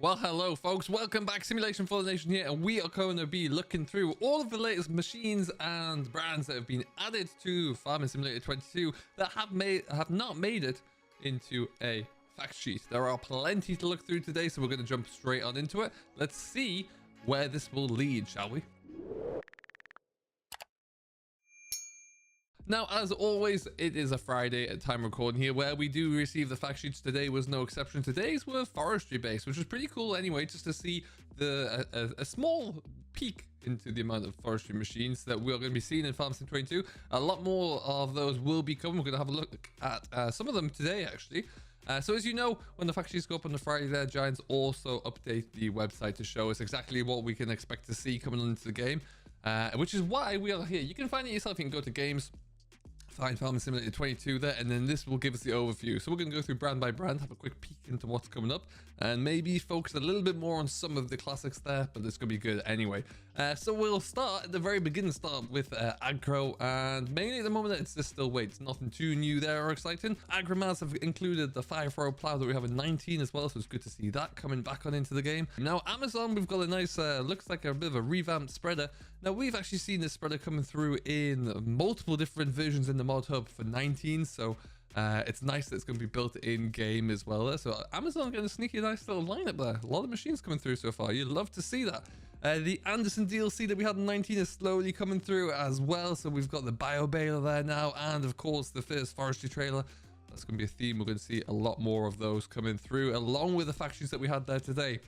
Well, hello folks, welcome back. Simulation for the Nation here, and we are going to be looking through all of the latest machines and brands that have been added to Farming Simulator 22 that have not made it into a fact sheet. There are plenty to look through today, so we're going to jump straight on into it. Let's see where this will lead, shall we? Now, as always, it is a Friday at time recording here where we do receive the fact sheets. Today was no exception. Today's were forestry based, which was pretty cool anyway, just to see a small peek into the amount of forestry machines that we're going to be seeing in Farming Sim 22. A lot more of those will be coming. We're going to have a look at some of them today, actually. So as you know, when the fact sheets go up on the Friday there, Giants also update the website to show us exactly what we can expect to see coming into the game, which is why we are here. You can find it yourself. You can go to games, find Farming Simulator 22 there, and then this will give us the overview. So we're going to go through brand by brand, have a quick peek into what's coming up, and maybe focus a little bit more on some of the classics there, but it's going to be good anyway. So we'll start at the very beginning, start with Agro, and mainly at the moment it's just still weights, nothing too new there or exciting. Agromaz have included the 5-row plow that we have in 19 as well, so it's good to see that coming back on into the game. Now Amazon, we've got a nice, looks like a bit of a revamped spreader. Now we've actually seen this spreader coming through in multiple different versions in the mod hub for 19, so it's nice that it's going to be built in game as well there. So Amazon getting a sneaky nice little lineup there. A lot of machines coming through so far. You'd love to see that. The Anderson DLC that we had in 19 is slowly coming through as well. So we've got the bio baler there now, and of course the first forestry trailer. That's going to be a theme. We're going to see a lot more of those coming through, along with the factories that we had there today.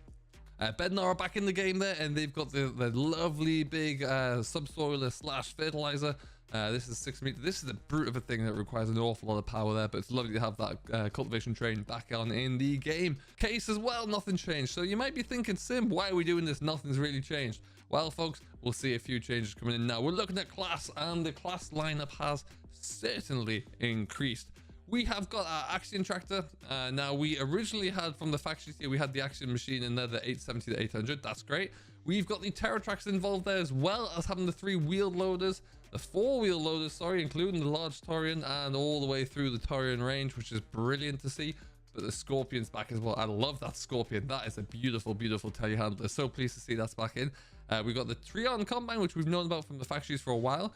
Bednar are back in the game there, and they've got the lovely big subsoiler slash fertilizer. This is 6 meters. This is a brute of a thing that requires an awful lot of power there, but it's lovely to have that cultivation train back on in the game. Case as well, nothing changed. So you might be thinking, Sim, why are we doing this? Nothing's really changed. Well, folks, we'll see a few changes coming in now. We're looking at class, and the class lineup has certainly increased. We have got our Action tractor. Now, we originally had from the factories here, we had the Action machine in there, the 870 to 800. That's great. We've got the TerraTrax involved there, as well as having the 3-wheel loaders, the 4-wheel loaders, sorry, including the large Torian and all the way through the Torian range, which is brilliant to see. But the Scorpion's back as well. I love that Scorpion. That is a beautiful, beautiful telehandler. So pleased to see that's back in. We've got the Trion Combine, which we've known about from the factories for a while.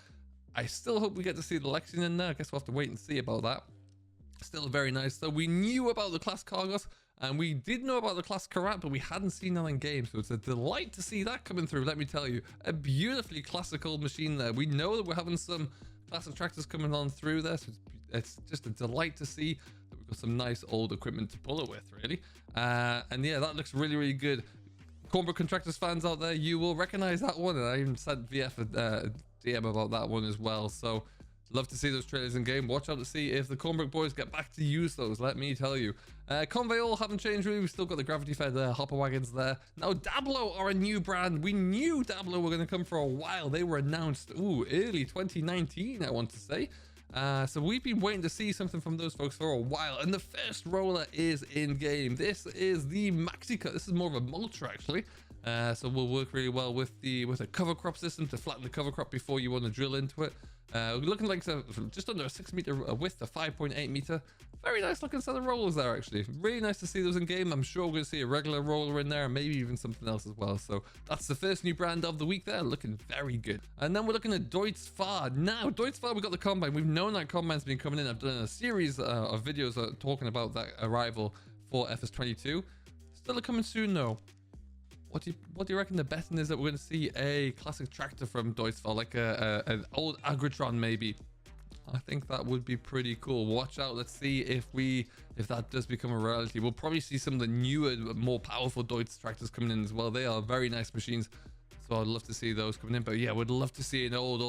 I still hope we get to see the Lexion in there. I guess we'll have to wait and see about that. Still very nice. So we knew about the class Cargos, and we did know about the class Karat, but we hadn't seen that in game. So it's a delight to see that coming through, let me tell you. A beautifully classical machine there. We know that we're having some classic tractors coming on through there, so it's just a delight to see that we've got some nice old equipment to pull it with, really. And yeah, that looks really, really good. Cornbrook Contractors fans out there, you will recognize that one, and I even sent VF a DM about that one as well. So love to see those trailers in game. Watch out to see if the Cornbrook boys get back to use those, let me tell you. Convey all haven't changed really. We've still got the gravity fed hopper wagons there. Now Dablo are a new brand. We knew Dablo were going to come for a while. They were announced early 2019, I want to say. So we've been waiting to see something from those folks for a while, and the first roller is in game. This is the Maxi Cut. This is more of a mulcher actually, so will work really well with a cover crop system to flatten the cover crop before you want to drill into it. We're looking like just under a 6 meter width, a 5.8 meter. Very nice looking set of rollers there actually. Really nice to see those in game. I'm sure we're going to see a regular roller in there, and maybe even something else as well. So that's the first new brand of the week there, looking very good. And then we're looking at Deutz-Fahr. Now Deutz-Fahr, we got the Combine. We've known that Combine's been coming in. I've done a series of videos talking about that arrival for FS22. Still coming soon though. What do you reckon the betting is that we're going to see a classic tractor from Deutz-Fahr, like an old Agrotron maybe? I think that would be pretty cool. Watch out. Let's see if that does become a reality. We'll probably see some of the newer, more powerful Deutz tractors coming in as well. They are very nice machines, so I'd love to see those coming in. But yeah, we'd love to see an old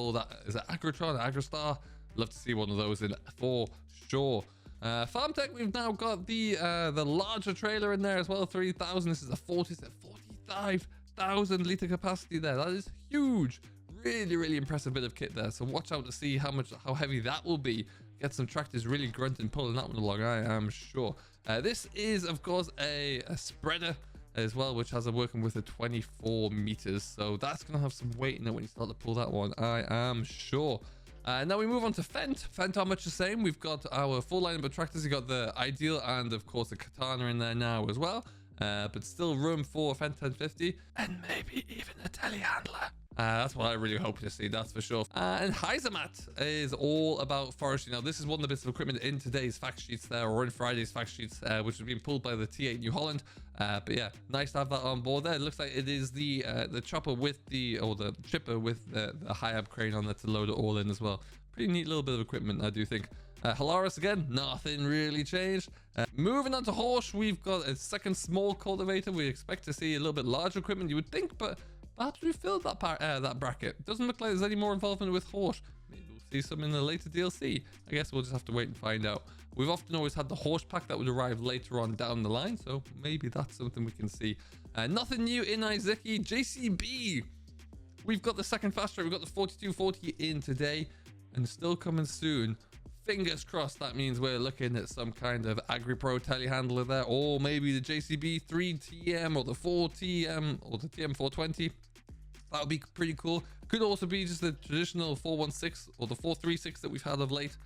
is it Agrotron, Agrostar? Love to see one of those in for sure. Phantek, we've now got the larger trailer in there as well. 3,000. This is a 45,000 litre capacity there. That is huge. Really, really impressive bit of kit there. So watch out to see how heavy that will be. Get some tractors really grunting, pulling that one along, I am sure. This is, of course, a spreader as well, which has a working with a 24 meters. So that's going to have some weight in it when you start to pull that one, I am sure. Now we move on to Fent. Fent are much the same. We've got our full lineup of tractors. You've got the Ideal and, of course, the Katana in there now as well. but still room for a Fent 1050 and maybe even a telehandler. That's what I really hope to see, that's for sure. And Heisemat is all about forestry. Now, this is one of the bits of equipment in today's fact sheets there, or in Friday's fact sheets, which has been pulled by the T8 New Holland. But yeah, nice to have that on board there. It looks like it is the chopper with the chipper with the high-ab crane on there to load it all in as well. Pretty neat little bit of equipment, I do think. Holaris again, nothing really changed. Moving on to Horsch, we've got a second small cultivator. We expect to see a little bit larger equipment, you would think, but perhaps we filled that bracket. Doesn't look like there's any more involvement with Horsch. Maybe we'll see some in the later DLC. I guess we'll just have to wait and find out. We've often always had the Horsch pack that would arrive later on down the line, so maybe that's something we can see. Nothing new in Izeki. JCB. We've got the second fast track. We've got the 4240 in today, and still coming soon. Fingers crossed that means we're looking at some kind of AgriPro telehandler there, or maybe the JCB 3TM or the 4TM or the TM420. That would be pretty cool. Could also be just the traditional 416 or the 436 that we've had of late.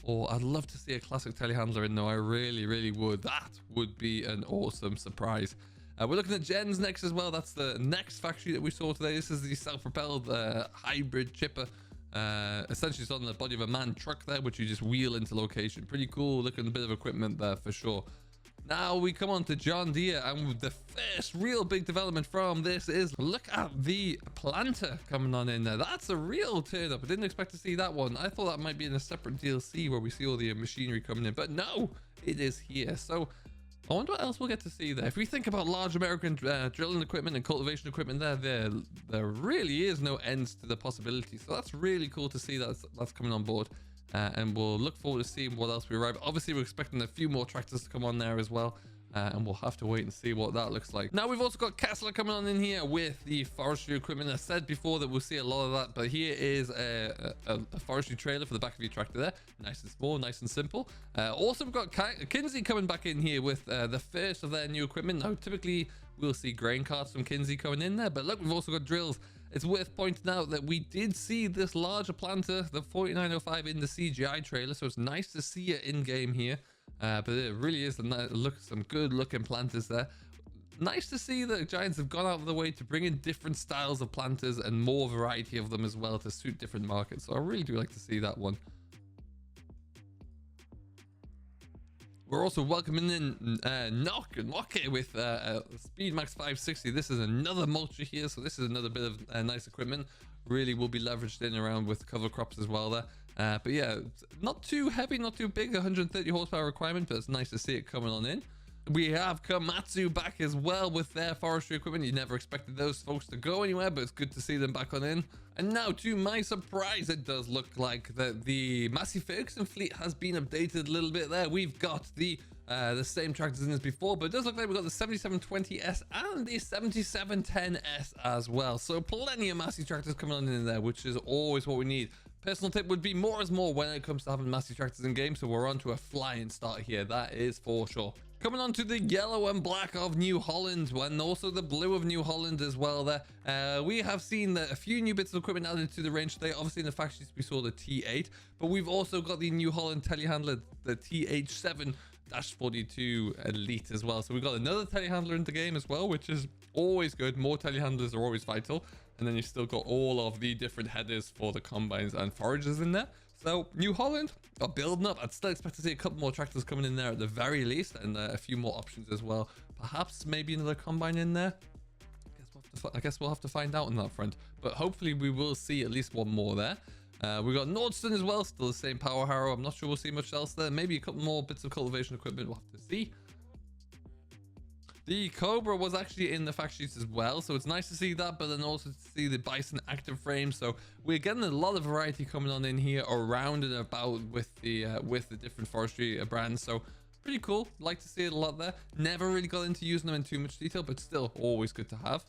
Or I'd love to see a classic telehandler in, though. I really, really would. That would be an awesome surprise. We're looking at gens next as well. That's the next factory that we saw today. This is the self-propelled hybrid chipper. Essentially it's on the body of a man truck there, which you just wheel into location. Pretty cool looking bit of equipment there for sure. Now we come on to John Deere, and the first real big development from this is look at the planter coming on in there. That's a real turn up. I didn't expect to see that one. I thought that might be in a separate DLC where we see all the machinery coming in, but no, it is here. So I wonder what else we'll get to see there. If we think about large American drilling equipment and cultivation equipment there really is no end to the possibilities. So that's really cool to see that's coming on board. And we'll look forward to seeing what else we arrive. Obviously, we're expecting a few more tractors to come on there as well. And we'll have to wait and see what that looks like. Now, we've also got Kessler coming on in here with the forestry equipment. I said before that we'll see a lot of that, but here is a forestry trailer for the back of your tractor there. Nice and small, nice and simple. Also, we've got Kinsey coming back in here with the first of their new equipment. Now, typically, we'll see grain carts from Kinsey coming in there, but look, we've also got drills. It's worth pointing out that we did see this larger planter, the 4905, in the CGI trailer, so it's nice to see it in game here. But it really is some good looking planters there. Nice to see that Giants have gone out of the way to bring in different styles of planters and more variety of them as well to suit different markets. So I really do like to see that one. We're also welcoming in Nock with Speedmax 560. This is another mulcher here, so this is another bit of nice equipment. Really will be leveraged in around with cover crops as well there. But yeah, not too heavy, not too big, 130 horsepower requirement, but it's nice to see it coming on in. We have Komatsu back as well with their forestry equipment. You never expected those folks to go anywhere, but it's good to see them back on in. And now, to my surprise, it does look like that the Massey Ferguson fleet has been updated a little bit there. We've got the same tractors in as before, but it does look like we've got the 7720S and the 7710S as well. So plenty of Massey tractors coming on in there, which is always what we need. Personal tip would be more is more when it comes to having Massey tractors in game, so we're on to a flying start here, that is for sure. Coming on to the yellow and black of New Holland, and also the blue of New Holland as well there. We have seen a few new bits of equipment added to the range today. Obviously in the fact sheets we saw the T8, but we've also got the New Holland telehandler, the TH7-42 Elite as well. So we've got another telehandler in the game as well, which is always good. More telehandlers are always vital. And then you've still got all of the different headers for the combines and foragers in there. So New Holland are building up. I'd still expect to see a couple more tractors coming in there at the very least, and a few more options as well. Perhaps maybe another combine in there. I guess we'll have to find out on that front. But hopefully we will see at least one more there. We've got Nordstone as well, still the same power harrow. I'm not sure we'll see much else there. Maybe a couple more bits of cultivation equipment, we'll have to see. The Cobra was actually in the fact sheets as well, so it's nice to see that, but then also to see the Bison active frame. So we're getting a lot of variety coming on in here around and about with the different forestry brands. So pretty cool. Like to see it a lot there. Never really got into using them in too much detail, but still always good to have.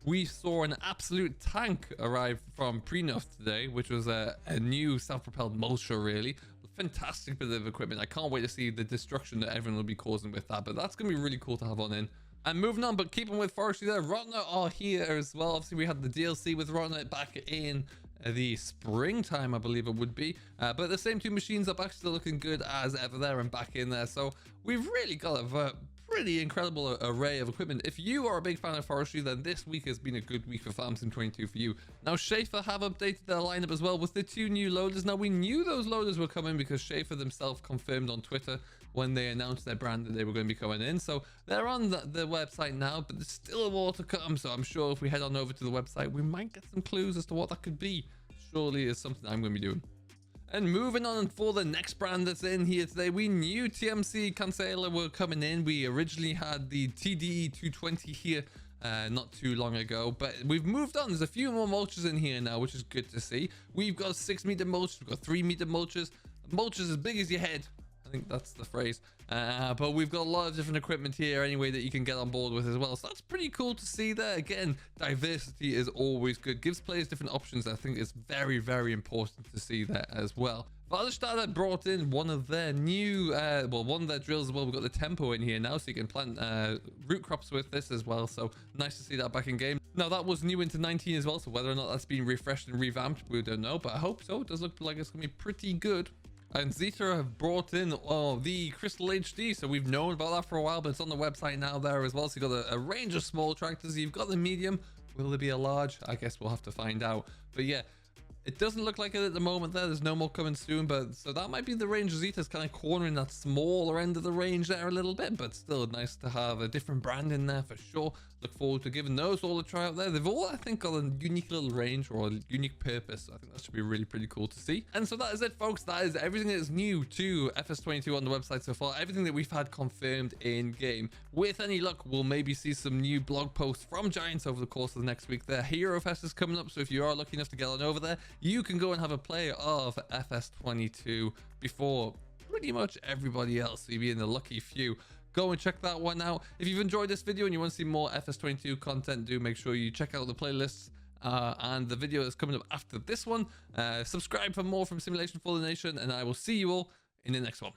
We saw an absolute tank arrive from Prenuff today, which was a new self-propelled mulcher, really. Fantastic bit of equipment. I can't wait to see the destruction that everyone will be causing with that, but that's going to be really cool to have on in. And moving on, but keeping with forestry there, Rotner are here as well. Obviously, we had the DLC with Rotner back in the springtime, I believe it would be. But the same two machines are back, still looking good as ever there and back in there. So we've really got a pretty incredible array of equipment. If you are a big fan of forestry, then this week has been a good week for Farm Sim 22 for you. Now, Schaefer have updated their lineup as well with the 2 new loaders. Now, we knew those loaders were coming because Schaefer themselves confirmed on Twitter when they announced their brand that they were going to be coming in. So they're on the website now, but there's still more to come. So I'm sure if we head on over to the website, we might get some clues as to what that could be. Surely is something I'm going to be doing. And moving on for the next brand that's in here today, we knew TMC Corsair were coming in. We originally had the TDE 220 here not too long ago, but we've moved on. There's a few more mulches in here now, which is good to see. We've got 6-meter mulch, we've got 3-meter mulches, mulches as big as your head. I think that's the phrase. But we've got a lot of different equipment here anyway that you can get on board with as well. So that's pretty cool to see there. Again, diversity is always good. Gives players different options. I think it's very, very important to see that as well. Valderstad brought in one of their new, one of their drills as well. We've got the tempo in here now, so you can plant root crops with this as well. So nice to see that back in game. Now, that was new into 19 as well, so whether or not that's been refreshed and revamped, we don't know, but I hope so. It does look like it's going to be pretty good. And Zeta have brought in the Crystal HD, so we've known about that for a while, but it's on the website now there as well. So you've got a range of small tractors. You've got the medium. Will there be a large? I guess we'll have to find out. But yeah, it doesn't look like it at the moment there. There's no more coming soon, but so that might be the range. Zeta's kind of cornering that smaller end of the range there a little bit, but still nice to have a different brand in there for sure. Look forward to giving those all a try out there. They've all, I think, got a unique little range or a unique purpose. So I think that should be really pretty cool to see. And so that is it, folks. That is everything that is new to FS22 on the website so far. Everything that we've had confirmed in game. With any luck, we'll maybe see some new blog posts from Giants over the course of the next week. Their Hero Fest is coming up, so if you are lucky enough to get on over there, you can go and have a play of FS22 before pretty much everybody else. So you'll be in the lucky few. Go and check that one out. If you've enjoyed this video and you want to see more FS22 content, do make sure you check out the playlists and the video that's coming up after this one. Subscribe for more from Simulation for the Nation, and I will see you all in the next one.